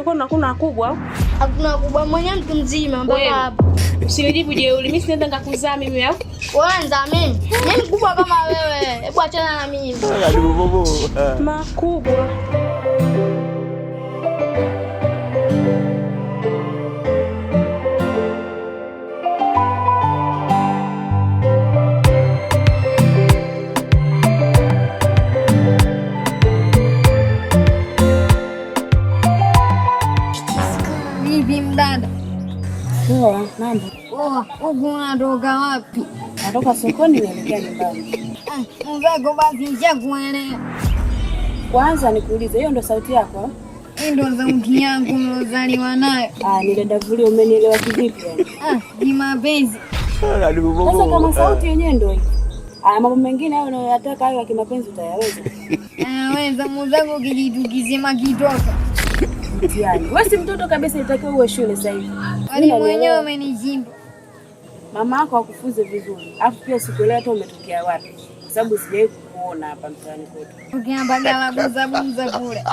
kwani hakuna kubwa au? Hakuna kubwa, mwenye mtu mzima mpaka hapo. Usinijibu jeuri, mimi sinaenda ngakuzaa mimi au? Kwanza mimi mkubwa kama wewe. Hebu achana na mimi. Makubwa. Poa, mambo. Poa, huku unatoka wapi? Natoka sokoni naelekea nyumbani. Mzako basi nishakuelewa. Kwanza nikuulize, hiyo ndo sauti yako? Hii ndo sauti yangu nilozaliwa nayo. Ni dada Vuli, umenielewa kivipi yani? Ni mapenzi. Sasa kama sauti yenyewe ndo hiyo. Mambo mengine hayo unayotaka hayo ya kimapenzi utayaweza? Naweza, mzako kijitu kizima kitoka. Mtihani. Wewe si mtoto kabisa, unatakiwa uwe shule sasa hivi. Wali mwenyewe umenijimba. Mama yako akufunze vizuri. Alafu pia sikuelewa hata umetokea wapi. Kwa sababu sijawahi kukuona hapa mtaani kwetu. Ukiambagala buza kule.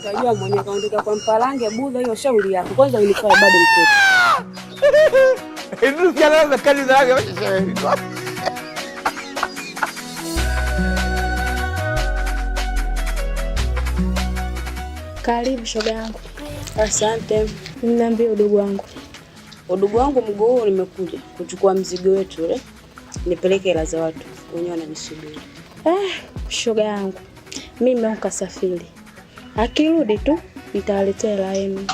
Utajua mwenyewe kaondoka kwa Mpalange Buza, hiyo shauri yako. Kwanza unifae bado mtoto. Ndio kiana kazi zake wacha. Karibu shoga yangu. Asante. Niambie udugu wangu. Udugu wangu mguu huu nimekuja kuchukua mzigo wetu ule. Nipeleke hela za watu. Wenyewe wananisubiri. Shoga yangu. Mimi nauka safiri. Akirudi tu nitawaletea hela yenu.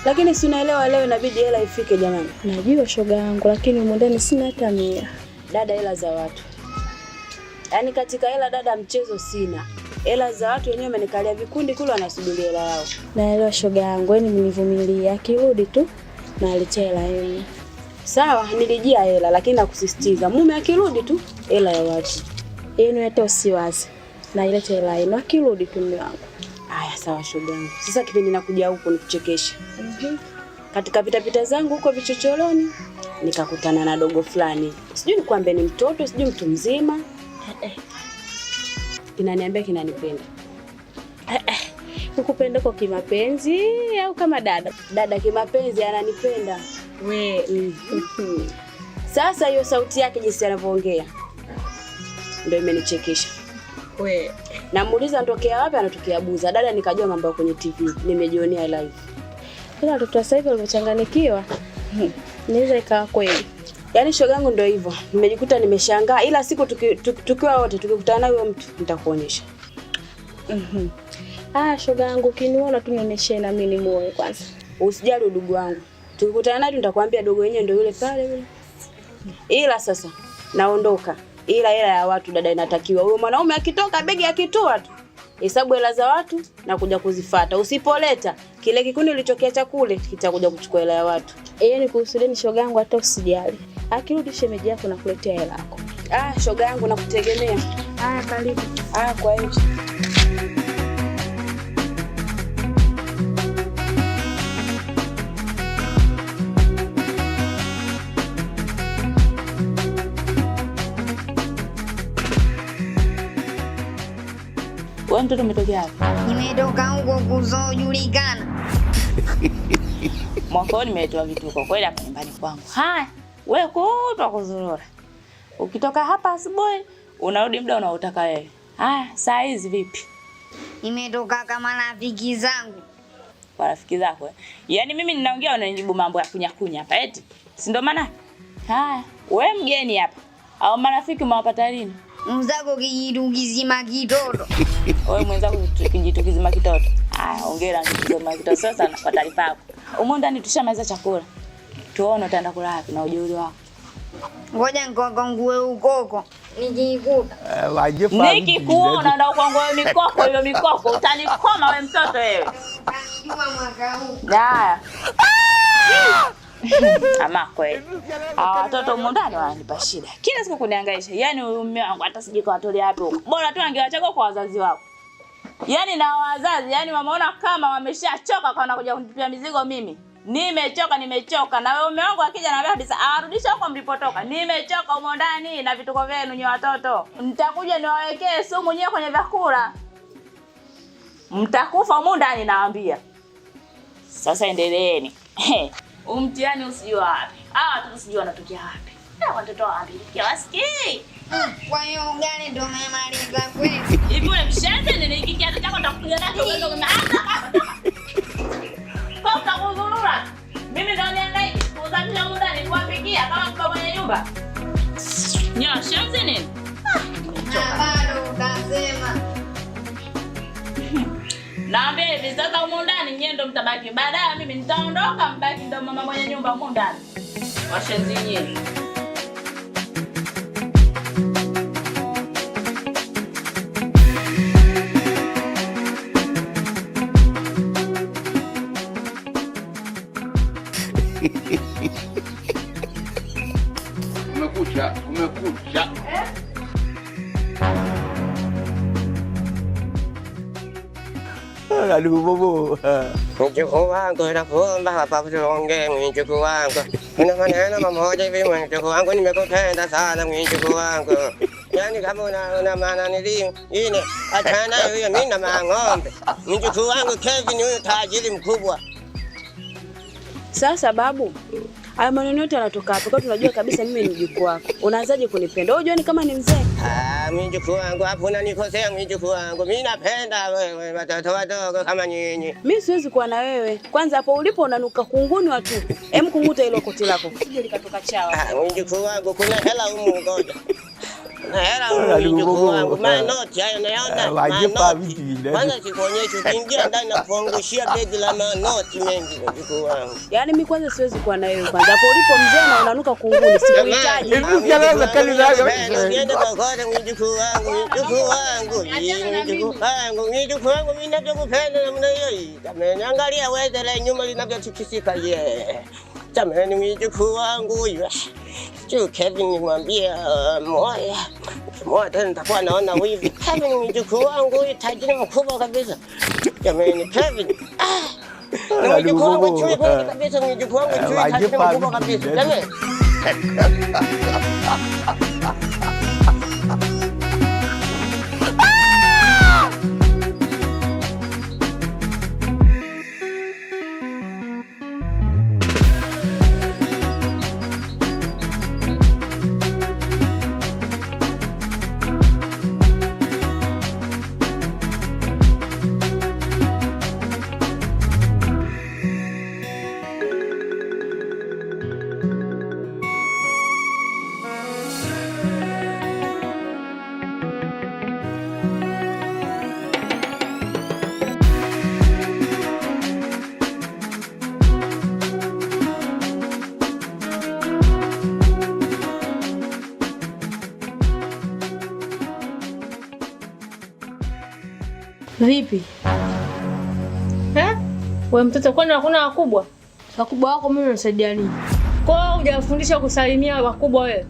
Lakini si unaelewa leo inabidi hela ifike jamani. Najua shoga yangu, lakini huko ndani sina hata 100. Dada, hela za watu. Yaani katika hela dada mchezo sina. Hela za watu wenyewe wamenikalia vikundi kule wanasubiri hela yao. Naelewa shoga yangu, yani mnivumilie. Akirudi tu naletea hela yenu. Sawa, nilijia hela lakini nakusisitiza mume akirudi tu hela ya watu. Yenu hata usiwaze. Naileta hela yenu akirudi tu mume wangu. Haya sawa shoga yangu. Sasa kipindi nakuja huko nikuchekesha. Katika pitapita zangu huko vichochoroni nikakutana na dogo fulani. Sijui nikwambie ni mtoto, sijui mtu mzima. Kinaniambia kinanipenda. Ukupenda kwa kimapenzi au kama dada? Dada kimapenzi ananipenda. Sasa hiyo sauti yake jinsi anavyoongea ndio imenichekesha. Namuuliza anatokea wapi, anatokea Buza. Dada nikajua mambo ya kwenye TV, nimejionea live. Ila watoto sasa hivi wamechanganikiwa. Inaweza ikawa kweli. Yaani shoga yangu ndio hivyo. Nimejikuta nimeshangaa, ila siku tukiwa wote tukikutana na huyo mtu nitakuonyesha. Shoga yangu ukiniona tu nionyeshe na mimi nimuone kwanza. Usijali udugu wangu. Tukikutana naye nitakwambia dogo wenyewe ndio yule pale yule. Ila sasa naondoka. Ila hela ya watu dada inatakiwa. Huyo mwanaume akitoka begi akitoa tu. Hesabu hela za watu na kuja kuzifuata. Usipoleta kile kikundi ulichokiacha kule kitakuja kuchukua hela ya watu. Ni kuhusu shoga yangu, hata usijali. Akirudi shemeji yako nakuletea hela yako. Shoga yangu nakutegemea. Karibu. Kwa hiyo. Wewe mtoto umetokea wapi? Nimetoka huko kuzojulikana. Mwako nimetoa vituko kweli hapa nyumbani kwangu. Haya, wewe kutwa kuzurura. Ukitoka hapa asubuhi, unarudi muda unaotaka wewe. Haya, saa hizi vipi? Nimetoka kama rafiki zangu. Kwa rafiki zako Yaani mimi ninaongea unanijibu mambo ya kunya hapa eti. Si ndio maana? Haya, wewe mgeni hapa. Au marafiki umewapata lini? Mzako kijitu kizima kitoto. Wewe mwenzako kijitu kizima kitoto. Hongera kizima kitoto sasa na taarifa yako. Humo ndani tushamaliza chakula. Tuone utaenda kula wapi na ujeuri wako. Ngoja nikakangue ukoko. Nijikuta. Nikikuona na ukongoe mikoko, hiyo mikoko utanikoma wewe mtoto wewe. Kama mwaka huu. Haya. Ama kweli. Watoto mundani wananipa shida. Kila siku kunihangaisha. Yaani mume wangu hata sije kawatolea hapo huko. Bora tu angewachagua kwa wazazi wao. Yaani na wazazi, yaani wameona kama wameshachoka kwa wanakuja kunitupia mizigo mimi. Nimechoka na wewe mume wangu akija na kabisa arudisha huko mlipotoka. Nimechoka huko ndani na vituko vyenu nyi watoto. Nitakuja niwawekee sumu nyewe kwenye vyakula. Mtakufa huko ndani nawaambia. Sasa endeleeni. Umtihani usijua wapi. Watoto sijui wanatokea wapi. Watoto wapi? Kiwasikii. Kwa hiyo gani ndio umemaliza kweli? Hivi wewe mshenzi nini hiki kiatu chako utakuja nacho wewe ndio kwa utakuzurura. Mimi ndio niangaike kuzalisha muda ni kuwapikia kama mko kwenye nyumba. Nya shenzi nini? Bado utasema. Naambia hivi sasa huko ndani nyie ndio mtabaki. Baadaye mimi nitaondoka mbaki ndio mama mwenye nyumba huko ndani. Washenzi nyie. Umekucha. Aduh bobo. Mjukuu wangu nakuomba hapa tuongee mjukuu wangu. Una maneno mamoja hivi mjukuu wangu, nimekupenda sana mjukuu wangu. Yaani kama una maana nilio ine achana huyo mimi na mang'ombe. Mjukuu wangu Kevin huyo tajiri mkubwa. Sasa babu, haya maneno yote yanatoka hapo. Kwa tunajua kabisa mimi ni mjukuu wako. Unaanzaje kunipenda? Wewe unajua kama ni mzee? Mjukuu wangu hapo unanikosea mjukuu wangu. Mimi napenda wewe watoto wadogo kama nyinyi. Mimi siwezi kuwa na wewe. Kwanza hapo ulipo unanuka kunguni watu. Hem kunguta hilo koti lako. Sije likatoka chawa. Mjukuu wangu kuna hela humu ngoja. Na hela mjukuu wangu. Manoti hayo naona. Manoti. Kwanza sikuonyesha ukiingia ndani na kuangushia begi la manoti mengi mjukuu wangu. Yaani mimi kwanza siwezi kuwa na wewe. Kwanza hapo ulipo mzee na unanuka kunguni sikuhitaji. Hebu kialeza kali zako. Niende kwa kote mjukuu wangu. Mjukuu wangu mimi ninachokupenda namna hiyo. Jamani angalia wewe nyuma linavyotikisika ye. Jamani mjukuu wangu huyu. Sio Kevin nimwambie moja tena nitakuwa naona wivu. Kevin mjukuu wangu huyu tajiri mkubwa kabisa. Jamani Kevin. Na mjukuu wangu chui kabisa mjukuu wangu chui tajiri mkubwa kabisa. Jamani. Vipi? Wewe mtoto kwani hakuna wakubwa? Wakubwa wako mimi unasaidia nini? Kwa hiyo hujafundisha kusalimia wakubwa wewe?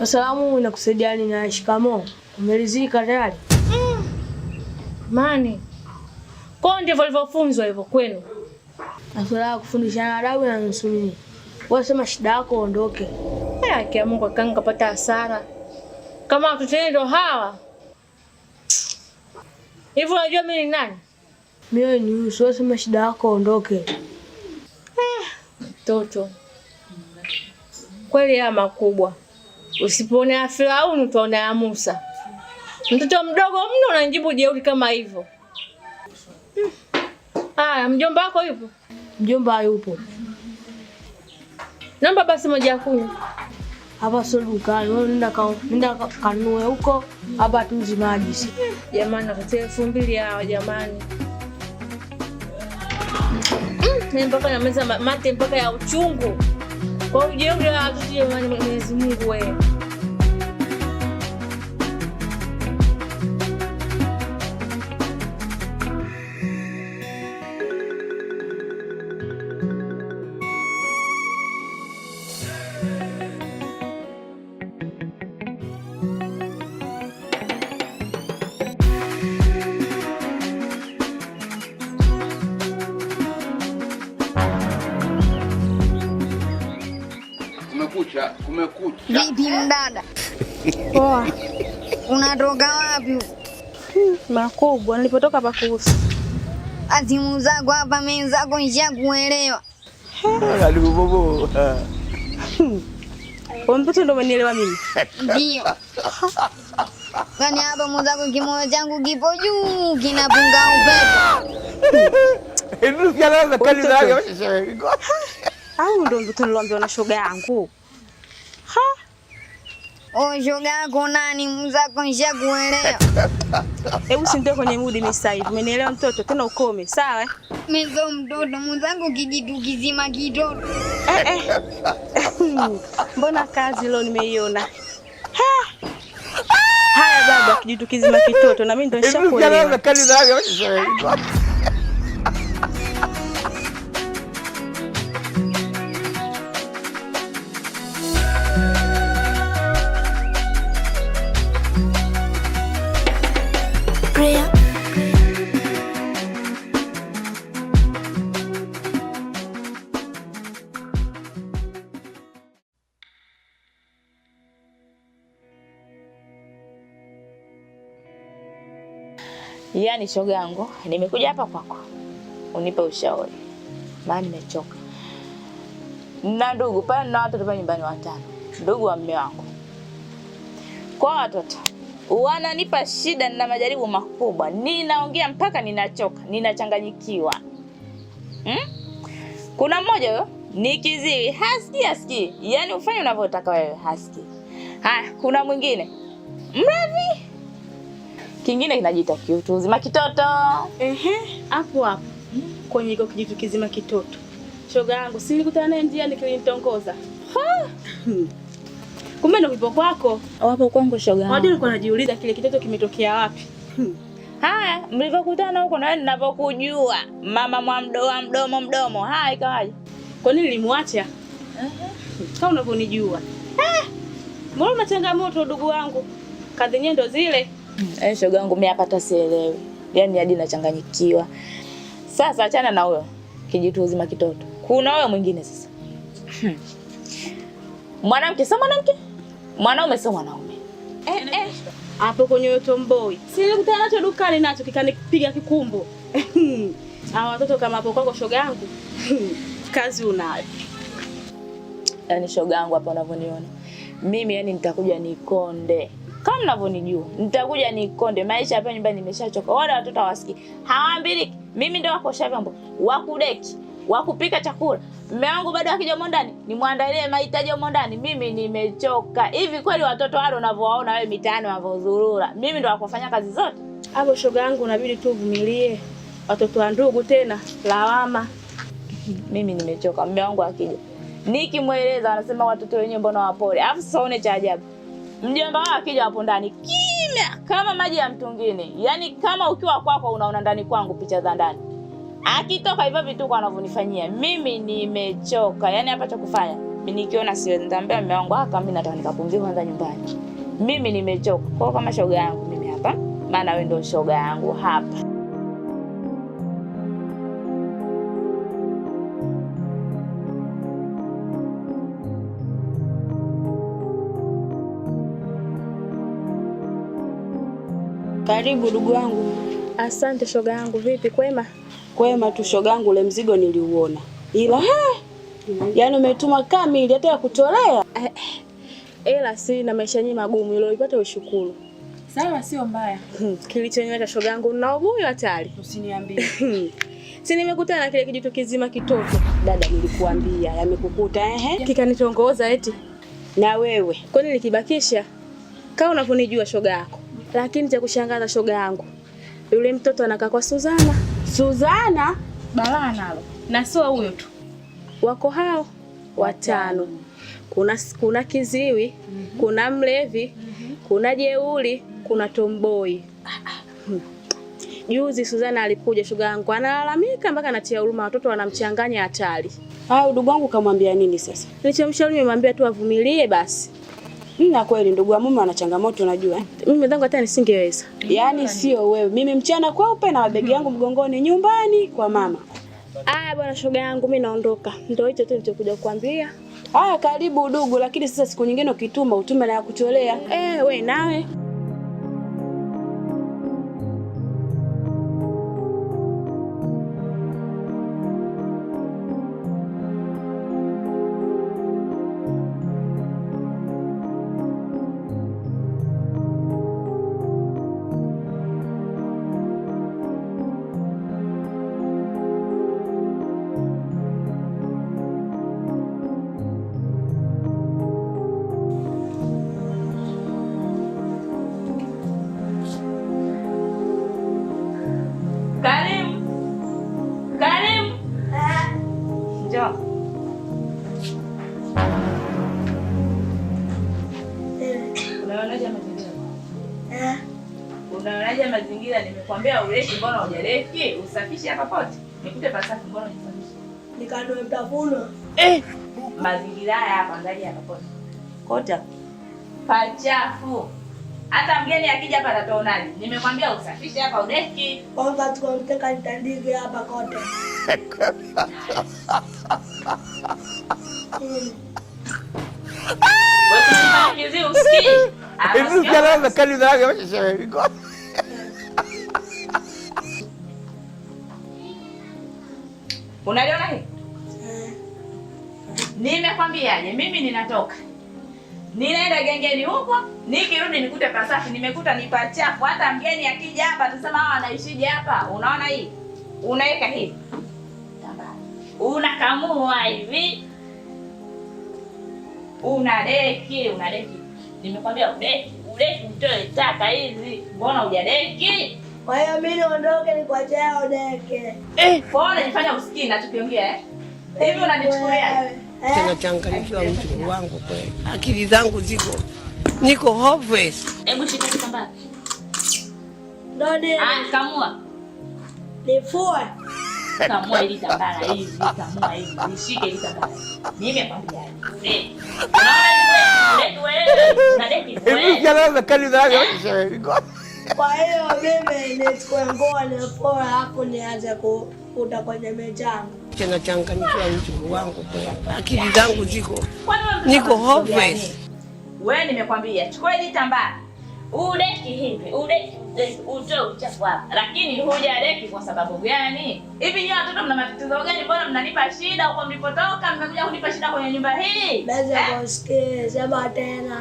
Asalamu inakusaidia nini na shikamoo? Umelizika tayari? Mani. Kwa ndivyo walivyofunzwa hivyo kwenu. Nasala kufundishana adabu na nusu nini? Wewe sema shida yako ondoke. Kia Mungu akanga kapata hasara. Kama watoto ndio hawa. Hivi unajua mimi ni nani? Mimi ni Yusuf, sema shida yako ondoke. Mtoto. Kweli ya makubwa. Usipoona ya Firauni utaona ya Musa. Mtoto mdogo mno unanijibu jeuri kama hivyo. Mjomba wako yupo? Mjomba yupo. Namba basi moja kunywa. Hapa sio dukani, wewe nenda kanunue huko, hapa tuzi maji. Jamani nakatia 2000 hawa jamani. Mpaka na meza mate mpaka ya uchungu. Kwa ujeuri wa watu jamani Mwenyezi Mungu wewe. Kumekucha. Vipi mdada? Poa. Unatoka wapi? Makubwa nilipotoka pa kuhusu. Asimu zako hapa menzako nishakuelewa. Karibu bobo. Wewe mtoto ndio umenielewa mimi? Ndio. Kwani hapa mwenzako kimoyo changu kipo juu kinapunga upepo. Ndio kiana kali zake. Au ndio mtoto niloambiwa na shoga yangu. Shoga yako nani? Mwenzako nishakuelewa. Hebu sintoe kwenye mudi mimi sasa hivi. Umenielewa mtoto? Tena ukome, sawa? Mimi sio mtoto, mwenzangu kijitu kizima kitoto. Mbona kazi leo nimeiona? Haya baba, kijitu kizima kitoto na mimi ndo nishakuelewa. Kiana kali zake. Yaani shoga yangu, nimekuja hapa kwako. Unipe ushauri. Maana nimechoka. Na ndugu pale na watoto pale nyumbani 5. Ndugu wa mume wangu. Kwa watoto wananipa shida na majaribu makubwa. Ninaongea mpaka ninachoka, ninachanganyikiwa. Kuna mmoja huyo ni kiziwi, hasikii. Yaani ufanye unavyotaka wewe, hasikii. Haya, kuna mwingine mlevi. Kingine kinajiita kiutu uzima kitoto. Hapo hapo. Kwenye iko kijitu kizima kitoto. Shoga yangu, si nilikutana naye njiani kilinitongoza. Kumbe ndo kipo kwako. Wapo kwangu shoga yangu. Wadi nilikuwa najiuliza kile kitoto kimetokea wapi. Haya, mlivyokutana huko na wewe ninapokujua. Mama mwa mdomo. Haya ikawaje? Kwa nini nilimwacha? Kama unavyonijua. Mbona una changamoto ndugu wangu? Kazi yenyewe ndo zile. Shoga yangu mimi hapa sielewi. Yaani hadi nachanganyikiwa. Sasa achana na huyo kijitu uzima kitoto. Kuna wewe mwingine sasa. Mwanamke sio mwanamke? Mwanaume sio mwanaume. Hapo kwenye tomboy. Si nilikutana nacho dukani nacho kikanipiga kikumbo. Hawa watoto kama hapo kwako shoga yangu. Kazi unayo. Yaani shoga yangu hapa unavyoniona. Mimi yani nitakuja nikonde. Kama mnavyonijua, nitakuja nikonde. Maisha hapa nyumbani nimeshachoka. Wale watoto hawasikii. Hawaambiliki. Mimi ndio wakosha vyombo, wakudeki, wakupika chakula. Mume wangu bado akija ndani, nimwandalie mahitaji huko ndani. Mimi nimechoka. Hivi kweli watoto wale unavyowaona wewe mitaani wanavyozurura, mimi ndio wakufanya kazi zote? Hapo shoga yangu unabidi tu uvumilie. Watoto wa ndugu tena lawama. Mimi nimechoka. Mume wangu akija, nikimweleza anasema watoto wenyewe mbona wapole. Alafu sasa one cha ajabu. Mjomba wao akija hapo ndani kimya kama maji ya mtungini. Yaani kama ukiwa kwako unaona ndani kwangu picha za ndani. Akitoka hivyo vituko anavyonifanyia. Mimi nimechoka. Yaani hapa cha kufanya. Mimi nikiona siwezi nitaambia mume wangu kama mimi nataka nikapumzike kwanza nyumbani. Mimi nimechoka. Kwa kama shoga yangu mimi hapa. Maana wewe ndio shoga yangu hapa. Karibu ndugu wangu. Asante shoga yangu, vipi kwema? Kwema tu shoga yangu, ule mzigo niliuona. Ila yaani umetuma kamili hata ya kutolea. Ela si na maisha yenyewe magumu, ile ulipata ushukuru. Sawa, sio mbaya. Kilichoniweka shoga yangu na ubuyu hatari. Usiniambie. Si nimekutana na kile kijitu kizima kitoto. Dada nilikuambia yamekukuta Kikanitongoza eti. Na wewe. Kwani nilikibakisha? Kama unavyonijua shoga yako. Lakini cha kushangaza shoga yangu. Yule mtoto anakaa kwa Suzana. Suzana? Balaa nalo. Na sio huyo tu. Wako hao 5. Kuna kiziwi, kuna mlevi, kuna jeuli, kuna tomboy. Juzi Suzana alikuja shoga yangu analalamika mpaka anatia huruma, watoto wanamchanganya hatari. Ndugu wangu kamwambia nini sasa? Nilichomshauri nimemwambia tu avumilie basi. Na kweli ndugu wa mume ana changamoto unajua. Mimi mwanangu hata nisingeweza. Yaani sio wewe. Mimi mchana kweupe na mabegi yangu mgongoni nyumbani kwa mama. Bwana shoga yangu mimi naondoka. Ndio hicho tu nilichokuja kukuambia. Karibu udugu, lakini sasa siku nyingine ukituma utume na ya kutolea. We nawe. unaonaje mazingira? Nimekwambia uleki, mbona hujaleki? Usafishe hapa pote. Nikute pasafi, mbona unasafisha? Nikanoe mtafuno. Mazingira haya hapa, angalia hapa pote. Kota. Pachafu. Hata mgeni akija hapa atatuonaje? Nimekwambia usafishe hapa udeki. Kwanza tukamteka nitandike hapa kote. Wewe kizi usikii. Hivi kialaza kali zake washauri kwa. Unaliona hii? Nimekwambiaje? Mimi ninatoka. Ninaenda gengeni huko, nikirudi nikute pasafi, nimekuta ni pachafu. Hata mgeni akija hapa atasema hawa anaishije hapa? Unaona hii? Unaweka hivi. Unakamua hivi. Unadeki. Nimekwambia udeki utoe taka hizi. Mbona hujadeki? Kwa hiyo mimi niondoke nikuachie udeke. Kwa nini unafanya usikii na tukiongea hivi unanichukulia? Tena changanyikiwa mtu wangu kweli. Akili zangu niko hopeless. Hebu shika kitambaa. Ndio. Kamua. Nifue. Kamua ili tambara hizi, kamua hizi. Nishike ili tambara. Nimekwambia. Unaona wewe? Unadeki wewe. Hivi kialaza kali zake washauri kwa. Kwa hiyo mimi nichukue nguo nifue hapo nianze kufuta kwenye mechango. Tena changanyikiwa mtu wangu kweli. Akili zangu niko hopeless. Wewe nimekwambia chukua ile tambara. Udeki hivi, udeki utoe uchafu hapa. Lakini hujadeki kwa sababu gani? Hivi nyinyi watoto mna matatizo gani? Mbona mnanipa shida huko mlipotoka? Mmekuja kunipa shida kwenye nyumba hii? Naweza kusikia sema tena.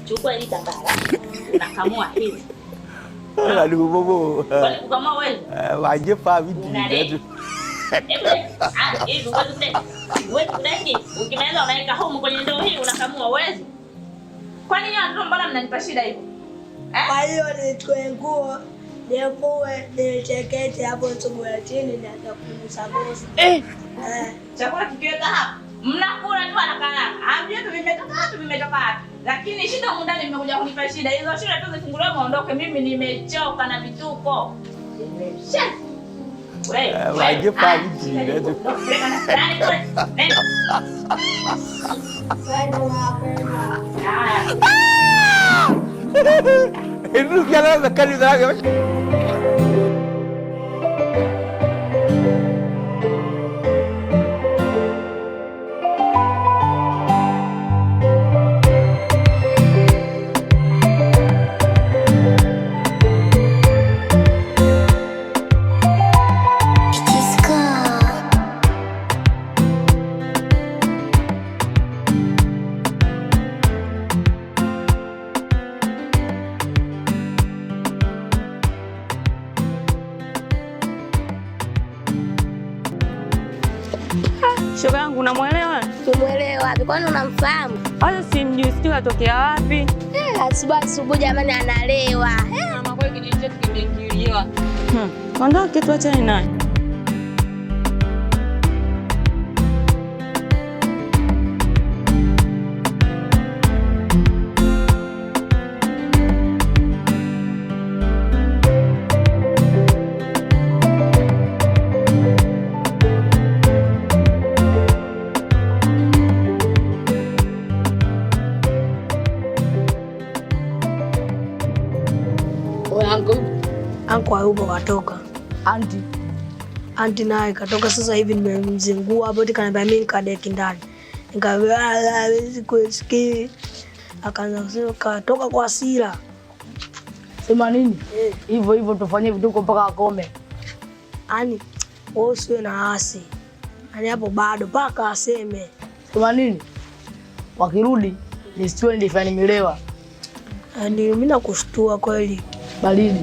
Chukua ile tambara. Unakamua hivi. Alibu bobo. Kwani kukamua wewe? Waje pa vidi. Hivi wewe kudeki. Ukimaliza unaweka humu kwenye ndoo hii unakamua uwezi. Kwani nyinyi watoto mbona mnanipa shida hivyo? Kwa hiyo nichukue nguo nifue nichekete hapo subuhi chini na atakugusa. Chakula kikiweka hapa. Mnakula tu anakaa. Hamjui tu vimetoka wapi. Lakini shida huko ndani mmekuja kunipa shida. Hizo shida tu zifunguliwe muondoke. Mimi nimechoka na vituko. Wewe waje pa vidi. Hivi kialaza kali zake washauri. Shoga yangu unamuelewa? Tumuelewa wapi? Kwani unamfahamu? Hata simjui, sijui atokea wapi. Asubuhi jamani analewa. Mama kwa kijiji chetu kimeingiliwa. Ondoke tuachane naye. Anko hayupo katoka. Anti naye katoka sasa hivi, nimemzingua hapo kaniambia mimi nikadeki ndani. Nikamwambia sikusikii. Akaanza kusema katoka kwa hasira. Sema nini? Hivyo tufanye vituko mpaka akome. Yaani wewe usiwe na asi. Yaani hapo bado mpaka aseme. Sema nini? Wakirudi nisiwe ndifanya nimelewa. Yaani mimi nakushtua kweli. Baridi.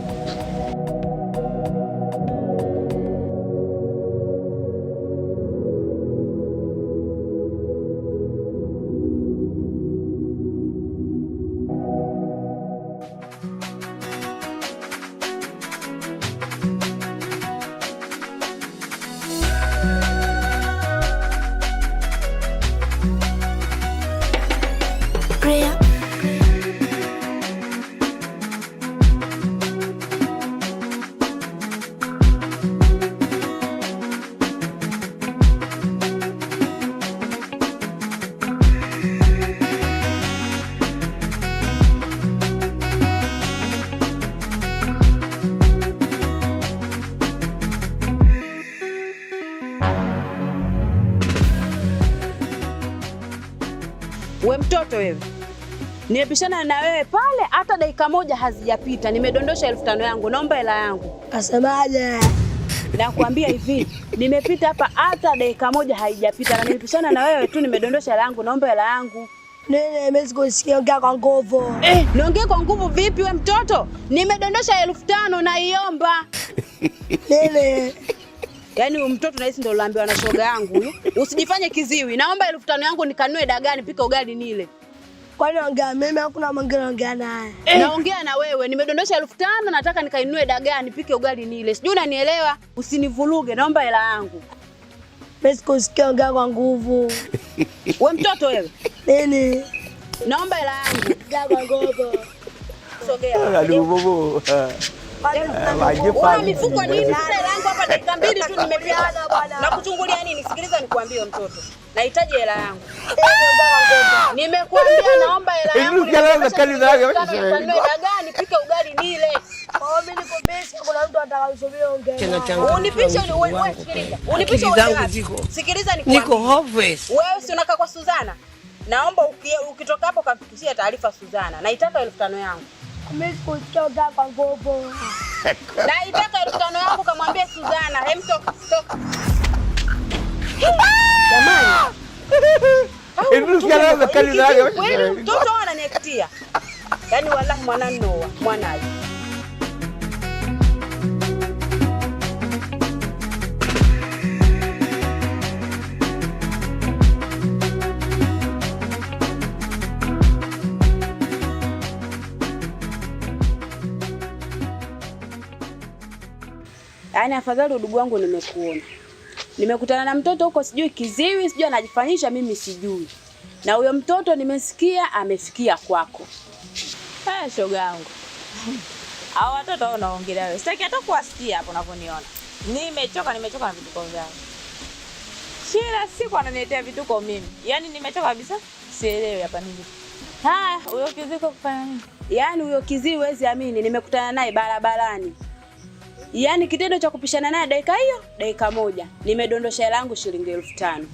We mtoto wewe. Nimepishana na wewe pale hata dakika moja hazijapita. Nimedondosha 5,000 yangu. Naomba hela yangu. Kasemaje? Nakwambia hivi, nimepita hapa hata dakika moja haijapita na nimepishana na wewe tu nimedondosha hela yangu. Naomba hela yangu. Nene, mimi sikusikia ongea kwa nguvu. Niongee kwa nguvu vipi we mtoto? Nimedondosha 5,000 na iomba. Nene. Yaani mtoto na hisi ndio uliambiwa na shoga yangu huyo. Usijifanye kiziwi. Naomba 5,000 yangu nikanue dagaa nipike ugali nile. Kwani ongea mimi hakuna mwingine ongea naye. Naongea na wewe. Nimedondosha 5,000 nataka nikainue dagaa nipike ugali nile. Sijui unanielewa? Usinivuruge. Naomba hela yangu. Mimi sikusikia ongea kwa nguvu. We mtoto wewe. Nini? Naomba hela yangu. Ongea kwa nguvu. Sogea. Aduh bobo. Una mifuko nini? Hela yangu hapa dakika 2 tu nimepiana bwana. Na kuchungulia nini? Sikiliza nikwambie mtoto. Nahitaji hela yangu. Nimekuambia naomba hela yangu. Dagaa nipike ugali nile. Mimi niko busy, kuna mtu atakayesubiri ongea. Unipishe wewe, sikiliza. Unipishe wewe. Sikiliza nikwambie. Niko hopeless. Wewe si unakaa kwa Suzana? Naomba ukitoka hapo kamfikishie taarifa Suzana. Naitaka 5,000 yangu. Mimi sikusikia ongea kwa nguvu. Naitaka 5,000 yangu kamwambie Suzana. Hem toka. Jamani. Itu sekarang sekali lagi. Wewe mtoto ananiektia. Yaani wallahi mwananoa, mwanaje. Yaani afadhali udugu wangu nimekuona. Nimekutana na mtoto huko sijui kiziwi, sijui anajifanyisha mimi sijui. Na huyo mtoto nimesikia amefikia kwako. Shoga yangu. Hao watoto wanaongelea wewe. Sitaki hata kuwasikia hapo unavoniona. Nimechoka na vituko vyao. Kila siku ananiletea vituko mimi. Yaani nimechoka kabisa. Sielewi hapa nini. Haya, huyo kiziwi kufanya nini? Yaani huyo kiziwi huwezi amini, nimekutana naye barabarani. Yaani kitendo cha kupishana naye dakika moja, nimedondosha hela yangu shilingi 5,000.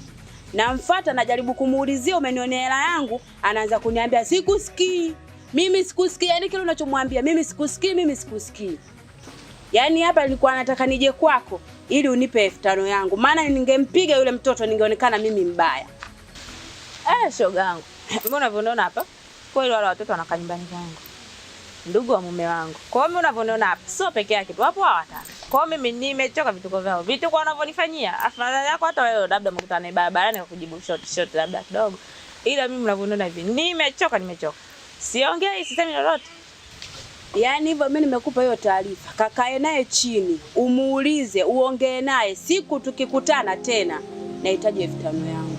Namfuata najaribu kumuulizia umenionea hela yangu, anaanza kuniambia sikusikii. Mimi sikusikii, yaani kile unachomwambia mimi sikusikii. Yaani hapa nilikuwa nataka nije kwako ili unipe 5,000 yangu. Maana ningempiga yule mtoto ningeonekana mimi mbaya. Shoga yangu. Mbona unavyoona hapa? Kwa hiyo wale watoto wanakaa nyumbani kwangu. Ndugu wa mume wangu. Kwa hiyo mimi unavyoona hapa, sio peke yake tu, hapo watano. Kwa hiyo mimi nimechoka vituko vyao. Vituko wanavyonifanyia. Afadhali yako hata wewe labda mkutana naye barabarani kukujibu short labda kidogo. Ila mimi unavyoona hivi, nimechoka. Siongei, sisemi lolote. Yaani hivyo mimi nimekupa hiyo taarifa. Kakae naye chini, umuulize, uongee naye. Siku tukikutana tena, nahitaji 5,000 yangu.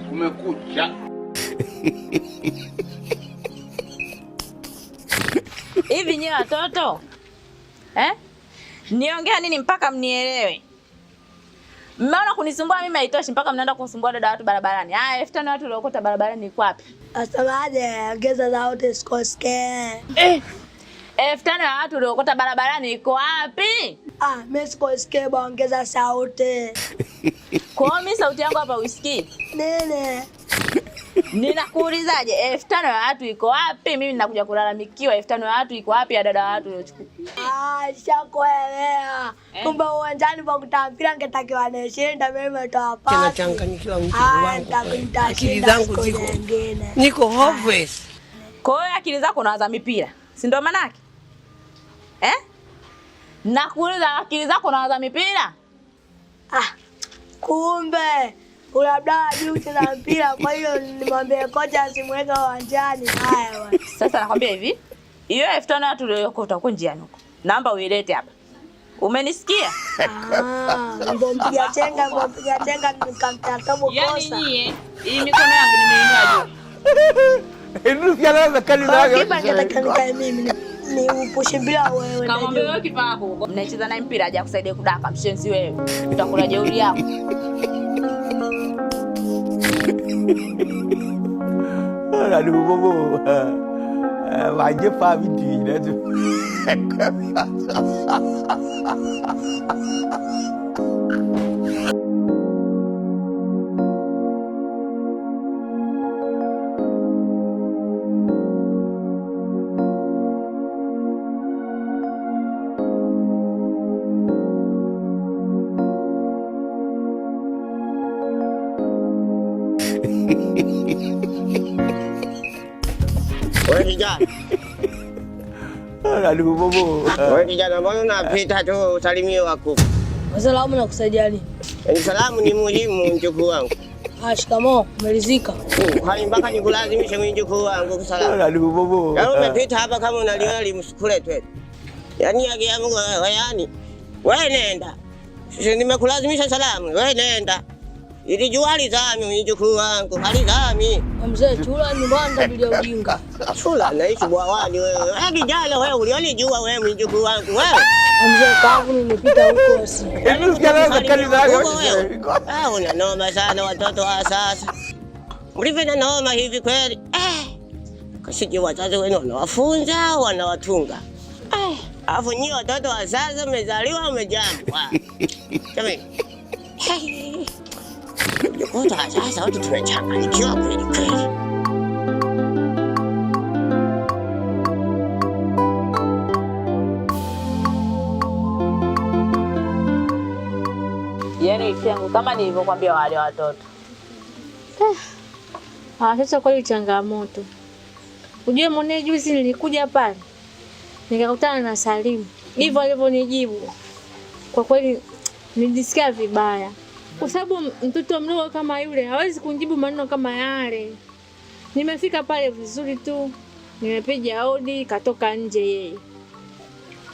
Kumekucha. Hivi nyewe watoto? Niongea nini mpaka mnielewe? Mmeona kunisumbua mimi haitoshi mpaka mnaenda kusumbua dada watu barabarani. 5,000 watu waliokota barabarani ni kwapi? Asemaje? Ongeza sauti sikosikie. 5,000 watu waliokota barabarani iko wapi? Mimi sikosikie, ongeza sauti. Kwa mimi sauti yangu hapa usikii? Nene. Ninakuulizaje? 5,000 ya watu iko wapi? Mimi ninakuja kulalamikiwa 5,000 ya watu iko wapi ya dada watu waliochukua? Shakuelewa. Kumbe uwanjani kwa kutambia ngetakiwa nishinda mimi nimetoa pasi. Tena changanyikiwa mtu wangu. Akili zangu niko hopeless. Kwa hiyo akili zako unawaza mipira. Si ndio maana yake? Nakuuliza akili zako unawaza mipira? Kumbe labda juu tena mpira, kwa hiyo nimwambie kocha asimweke uwanjani. Haya bwana. Sasa nakwambia hivi, hiyo 5,000 watu uliokota huko njiani huko, naomba uilete hapa. Umenisikia? Mpiga chenga nikamtatoa kosa. Yaani nyie, hii mikono yangu nimeinua juu. tusikiana na kali zake. Kipa nataka mimi ni upushe bila wewe. Kama wewe kipa wako mnacheza naye mpira aje kusaidia kudaka mshenzi wewe. Utakula jeuri yako. Aduh bobo. Wajib paham diri tu. Wewe kijana. Aduh bobo. Wewe kijana, mbona unapita tu usalimie wako? Salamu na kusaidia nini? Salamu ni muhimu mjukuu wangu. Shikamoo, umelizika? Hali mpaka nikulazimisha mjukuu wangu kusalamu. Aduh bobo. Yaani umepita hapa kama unaliona limsukule tu. Yaani yake ya Mungu yani. Wewe nenda. Sisi nimekulazimisha salamu. Wewe nenda. Ili jua lizami mjukuu wangu, halizami. Mzee chula ni banda bila ujinga. Chula naishi bwawani wewe. Kijana wewe ulioni jua wewe mjukuu wangu wewe. Mzee kavu nimepita huko asi. Hebu tusikiana na kali zake. Una noma sana watoto wa sasa. Mlivyo na noma hivi kweli. Kasiji wazazi wenu wanawafunza, wanawatunga. Alafu nyinyi watoto wa sasa mmezaliwa mmejambwa. Jamani. Watoto wa sasa watu tumechanganyikiwa kweli kweli. Yaani yangu kama nilivyokuambia wale watoto. Sasa kwa hiyo changamoto. Ujue mwenyewe juzi nilikuja pale. Nikakutana na Salimu. Hivyo alivyonijibu. Kwa kweli nilisikia vibaya. Kwa sababu mtoto mdogo kama yule hawezi kunijibu maneno kama yale. Nimefika pale vizuri tu. Nimepiga hodi katoka nje yeye.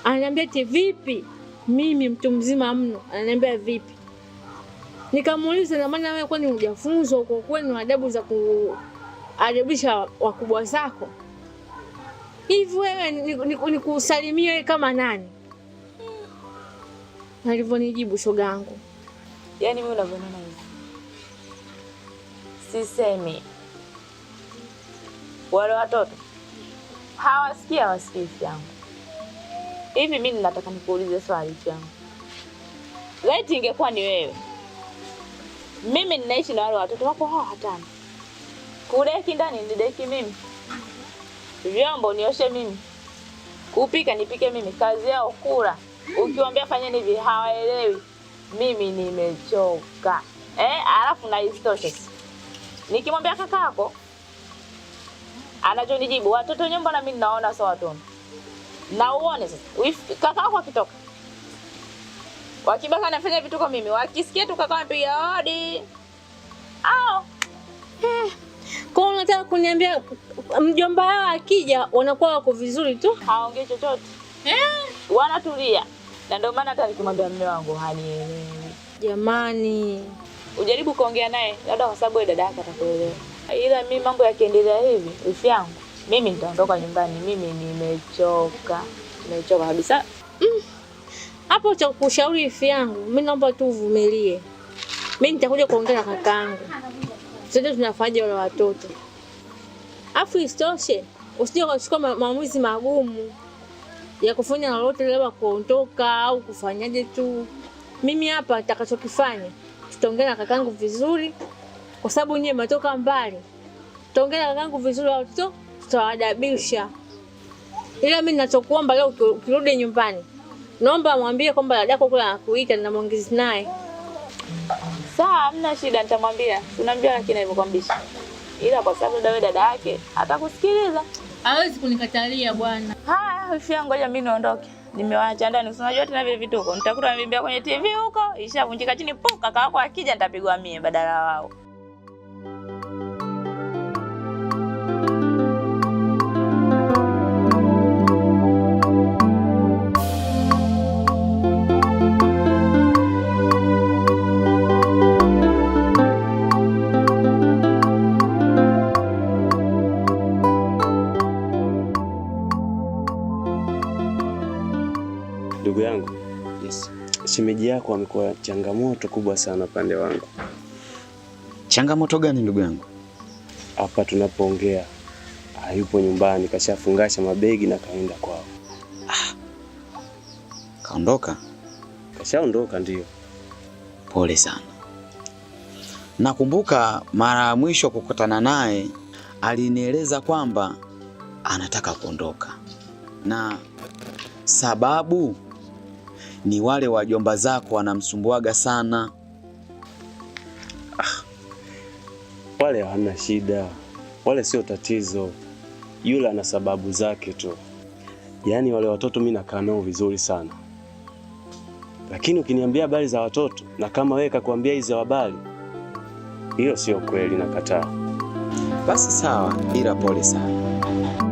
Ananiambia eti vipi? Mimi mtu mzima mno. Ananiambia vipi? Nikamuuliza na maana wewe kwani hujafunzwa uko kwenu adabu za kuadabisha wakubwa zako? Hivi wewe nikusalimie wewe kama nani? Alivyonijibu shogangu. Yaani mimi unavyoona hivi. Sisemi. Wale watoto hawasikia wasikizi yangu. Hivi mimi nataka nikuulize swali yangu. Laiti ingekuwa ni wewe. Mimi ninaishi na wale watoto wako hao watano. Kudeki ndani nideki mimi. Vyombo nioshe mimi. Kupika nipike mimi. Kazi yao kula. Ukiwaambia fanyeni hivi hawaelewi. Mimi nimechoka. Alafu na istoshe. Nikimwambia kakako anachonijibu watoto nyumba na mimi naona sawa watoto. Na uone sasa. Kakako akitoka. Wakibaka anafanya vitu kwa mimi. Wakisikia tu kaka anapiga hodi. Au. Kwa unataka kuniambia mjomba wao akija wanakuwa wako vizuri tu? Haongei chochote. Wanatulia. Na ndio maana hata nikimwambia mume wangu hanielewi. Jamani, ujaribu kuongea naye labda kwa sababu dada yake atakuelewa. Ila mimi mambo yakiendelea hivi, wifi yangu, mimi nitaondoka nyumbani. Mimi nimechoka. Nimechoka kabisa. Hapo cha kushauri wifi yangu, mimi naomba tu uvumilie. Mimi nitakuja kuongea na kakaangu. Sote tunafaje wale watoto. Afu istoshe, usije kuchukua maamuzi magumu ya kufanya lolote labda kuondoka au kufanyaje tu. Mimi hapa nitakachokifanya, tutaongea na kakangu vizuri kwa sababu nyewe matoka mbali. Tutaongea na kakangu vizuri watoto tutawadabisha. Ila mimi ninachokuomba leo ukirudi nyumbani, naomba mwambie kwamba dada yako kula anakuita na muongezi naye. Sawa, hamna shida nitamwambia. Unamjua lakini nilivyokuambisha. Ila kwa sababu dada yake atakusikiliza. Hawezi kunikatalia bwana. Haya, wifi yangu ngoja mimi niondoke. Nimewaacha ndani. Unajua tena vile vituko. Nitakuta nimebimbia kwenye TV huko, ishavunjika chini kaka wako akija nitapigwa mie badala wao. Ndugu yangu, Yes. shemeji yako amekuwa changamoto kubwa sana pande wangu. Changamoto gani ndugu yangu? Hapa tunapoongea hayupo nyumbani, kashafungasha mabegi na kaenda kwao. Kaondoka? Kashaondoka ndio. Pole sana. Nakumbuka mara ya mwisho kukutana naye alinieleza kwamba anataka kuondoka. Na sababu ni wale wajomba zako wanamsumbuaga sana. Wale hana shida. Wale sio tatizo. Yule ana sababu zake tu. Yaani wale watoto mimi nakaa nao vizuri sana. Lakini ukiniambia habari za watoto na kama wewe kakuambia hizo habari, hiyo sio kweli, nakataa. Basi sawa, ila pole sana.